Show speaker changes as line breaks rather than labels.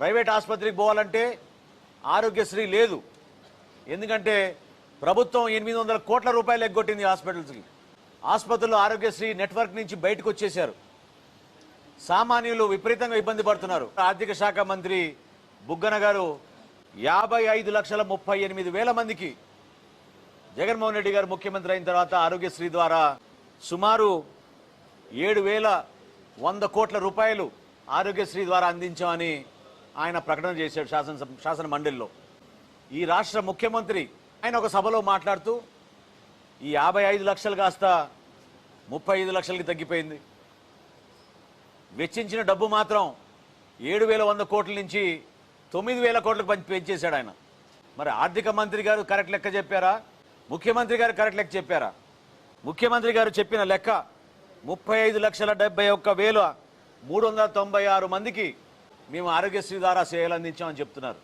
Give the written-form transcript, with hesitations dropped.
Private ఆసుపత్రికి పోవాలంటే ఆరోగ్యశ్రీ లేదు. ఎందుకంటే ప్రభుత్వం 800 కోట్ల రూపాయలు ఎగ్గొట్టింది హాస్పిటల్స్కి. ఆసుపత్రులు ఆరోగ్యశ్రీ నెట్వర్క్ నుంచి బయటకు వచ్చేశారు. సామాన్యులు విపరీతంగా ఇబ్బంది పడుతున్నారు. ఆర్థిక శాఖ మంత్రి బుగ్గన గారు 55,38,000 మందికి జగన్మోహన్ రెడ్డి గారు ముఖ్యమంత్రి అయిన తర్వాత ఆరోగ్యశ్రీ ద్వారా సుమారు 7,100 కోట్ల రూపాయలు ఆరోగ్యశ్రీ ద్వారా అందించామని ఆయన ప్రకటన చేశాడు శాసన మండలిలో. ఈ రాష్ట్ర ముఖ్యమంత్రి ఆయన ఒక సభలో మాట్లాడుతూ ఈ 55 లక్షలు కాస్త 35 లక్షలకి తగ్గిపోయింది. వెచ్చించిన డబ్బు మాత్రం 7,100 కోట్ల నుంచి 9,000 కోట్లకు పెంచేశాడు ఆయన. మరి ఆర్థిక మంత్రి గారు కరెక్ట్ లెక్క చెప్పారా, ముఖ్యమంత్రి గారు కరెక్ట్ లెక్క చెప్పారా? ముఖ్యమంత్రి గారు చెప్పిన లెక్క 35,71,396 మందికి మేము ఆరోగ్యశ్రీ ద్వారా సేవలు అందించామని చెప్తున్నారు.